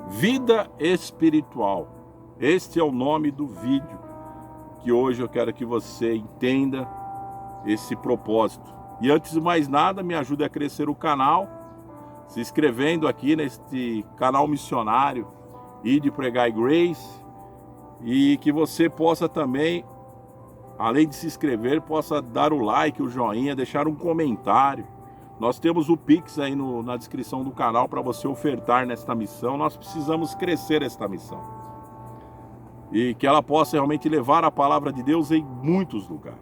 Vida espiritual. Este é o nome do vídeo que hoje eu quero que você entenda esse propósito. E antes de mais nada, me ajude a crescer o canal, se inscrevendo aqui neste canal missionário Ide Pregai Grace, e que você possa também, além de se inscrever, possa dar o like, o joinha, deixar um comentário. Nós temos o Pix aí na descrição do canal para você ofertar nesta missão. Nós precisamos crescer esta missão. E que ela possa realmente levar a palavra de Deus em muitos lugares,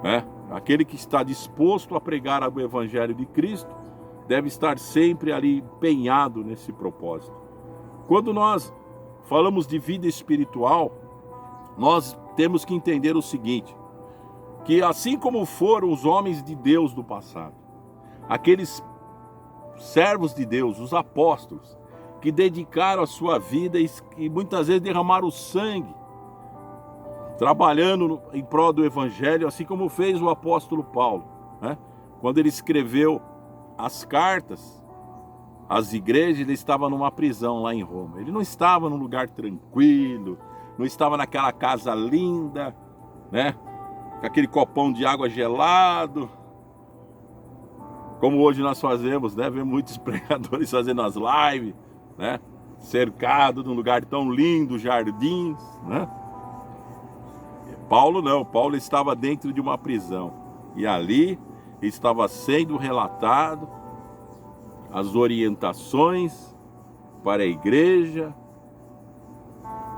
né? Aquele que está disposto a pregar o Evangelho de Cristo deve estar sempre ali empenhado nesse propósito. Quando nós falamos de vida espiritual, nós temos que entender o seguinte, que assim como foram os homens de Deus do passado, aqueles servos de Deus, os apóstolos, que dedicaram a sua vida e muitas vezes derramaram o sangue, trabalhando em prol do Evangelho, assim como fez o apóstolo Paulo, né? Quando ele escreveu as cartas às igrejas, ele estava numa prisão lá em Roma. Ele não estava num lugar tranquilo, não estava naquela casa linda, né? Com aquele copão de água gelado, como hoje nós fazemos, né? Vemos muitos pregadores fazendo as lives, né? Cercado num lugar tão lindo, jardins, né? Paulo não, Paulo estava dentro de uma prisão e ali estava sendo relatado as orientações para a igreja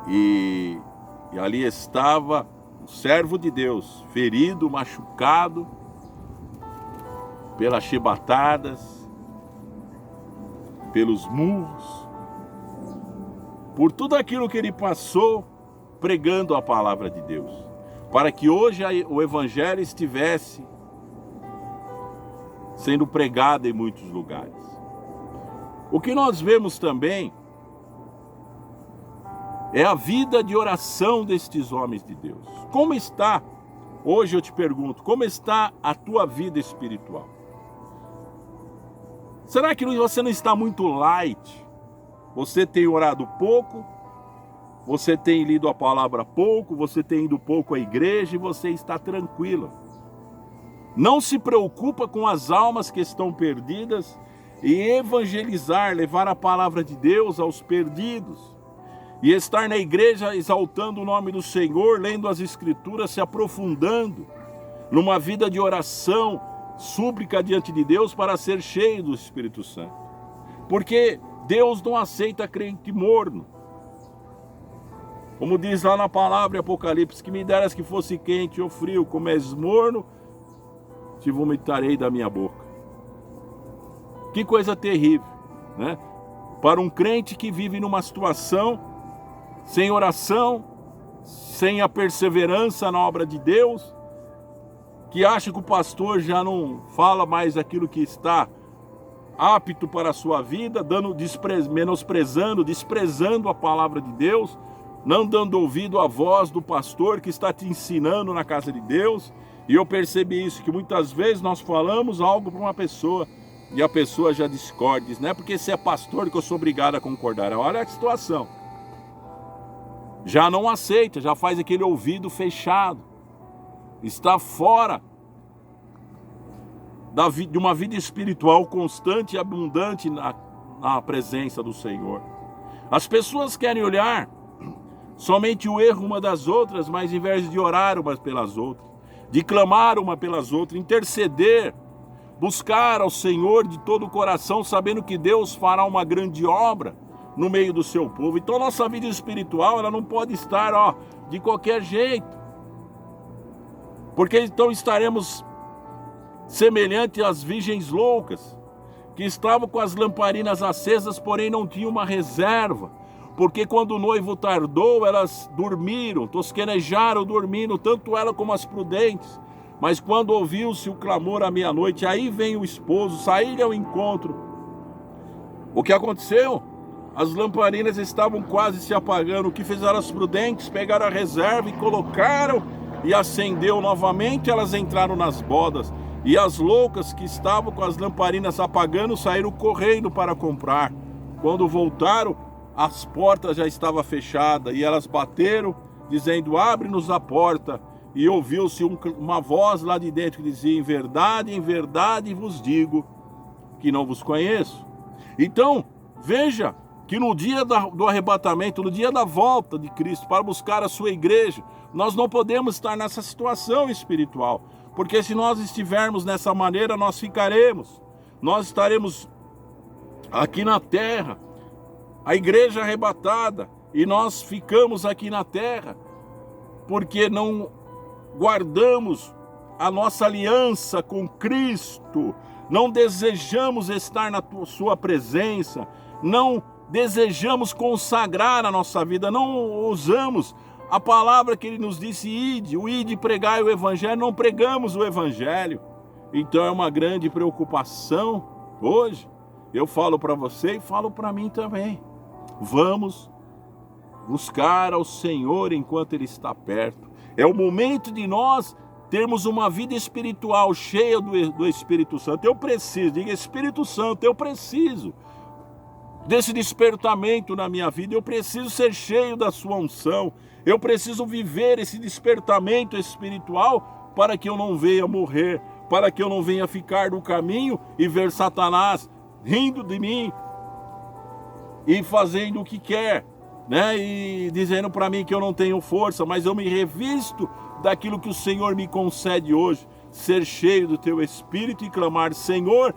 e ali estava o servo de Deus, ferido, machucado pelas chibatadas, pelos murros, por tudo aquilo que ele passou pregando a palavra de Deus, para que hoje o Evangelho estivesse sendo pregado em muitos lugares. O que nós vemos também é a vida de oração destes homens de Deus. Como está, hoje eu te pergunto, como está a tua vida espiritual? Será que você não está muito light? Você tem orado pouco? Você tem lido a palavra pouco? Você tem ido pouco à igreja e você está tranquilo? Não se preocupa com as almas que estão perdidas e evangelizar, levar a palavra de Deus aos perdidos. E estar na igreja exaltando o nome do Senhor, lendo as Escrituras, se aprofundando numa vida de oração, súplica diante de Deus para ser cheio do Espírito Santo. Porque Deus não aceita crente morno. Como diz lá na palavra em Apocalipse, que me deras que fosse quente ou frio, como és morno, te vomitarei da minha boca. Que coisa terrível, né? Para um crente que vive numa situação sem oração, sem a perseverança na obra de Deus, que acha que o pastor já não fala mais aquilo que está apto para a sua vida, menosprezando, desprezando a palavra de Deus, não dando ouvido à voz do pastor que está te ensinando na casa de Deus. E eu percebi isso, que muitas vezes nós falamos algo para uma pessoa e a pessoa já discorda, diz, não é porque você é pastor que eu sou obrigado a concordar. Olha a situação. Já não aceita, já faz aquele ouvido fechado. Está fora de uma vida espiritual constante e abundante na presença do Senhor. As pessoas querem olhar somente o erro uma das outras, mas em vez de orar umas pelas outras, de clamar uma pelas outras, interceder, buscar ao Senhor de todo o coração, sabendo que Deus fará uma grande obra no meio do seu povo. Então nossa vida espiritual, ela não pode estar de qualquer jeito, porque então estaremos semelhante às virgens loucas, que estavam com as lamparinas acesas, porém não tinham uma reserva, porque quando o noivo tardou, elas dormiram, tosquenejaram dormindo, tanto ela como as prudentes. Mas quando ouviu-se o clamor à meia-noite, aí vem o esposo, sair ao encontro. O que aconteceu? As lamparinas estavam quase se apagando. O que fizeram as prudentes? Pegaram a reserva e colocaram, e acendeu novamente. Elas entraram nas bodas. E as loucas que estavam com as lamparinas apagando saíram correndo para comprar. Quando voltaram, as portas já estavam fechadas e elas bateram, dizendo: abre-nos a porta. E ouviu-se uma voz lá de dentro que dizia: em verdade vos digo que não vos conheço. Então, veja que no dia do arrebatamento, no dia da volta de Cristo para buscar a sua igreja, nós não podemos estar nessa situação espiritual, porque se nós estivermos nessa maneira, nós estaremos aqui na terra, a igreja arrebatada, e nós ficamos aqui na terra, porque não guardamos a nossa aliança com Cristo, não desejamos estar na sua presença, não desejamos consagrar a nossa vida, não usamos a palavra que ele nos disse: ide, o ide, pregai o evangelho, não pregamos o evangelho. Então é uma grande preocupação hoje. Eu falo para você e falo para mim também. Vamos buscar ao Senhor enquanto Ele está perto. É o momento de nós termos uma vida espiritual cheia do Espírito Santo. Eu preciso, diga: Espírito Santo, eu preciso desse despertamento na minha vida. Eu preciso ser cheio da sua unção. Eu preciso viver esse despertamento espiritual para que eu não venha morrer, para que eu não venha ficar no caminho e ver Satanás rindo de mim e fazendo o que quer, né? E dizendo para mim que eu não tenho força, mas eu me revisto daquilo que o Senhor me concede hoje, ser cheio do teu Espírito e clamar: Senhor,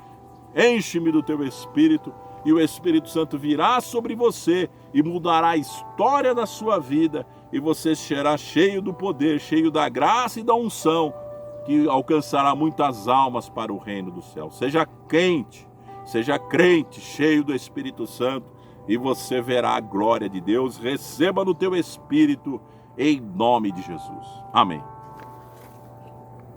enche-me do teu Espírito, e o Espírito Santo virá sobre você e mudará a história da sua vida, e você será cheio do poder, cheio da graça e da unção, que alcançará muitas almas para o reino do céu. Seja crente, cheio do Espírito Santo, e você verá a glória de Deus. Receba no teu espírito, em nome de Jesus. Amém.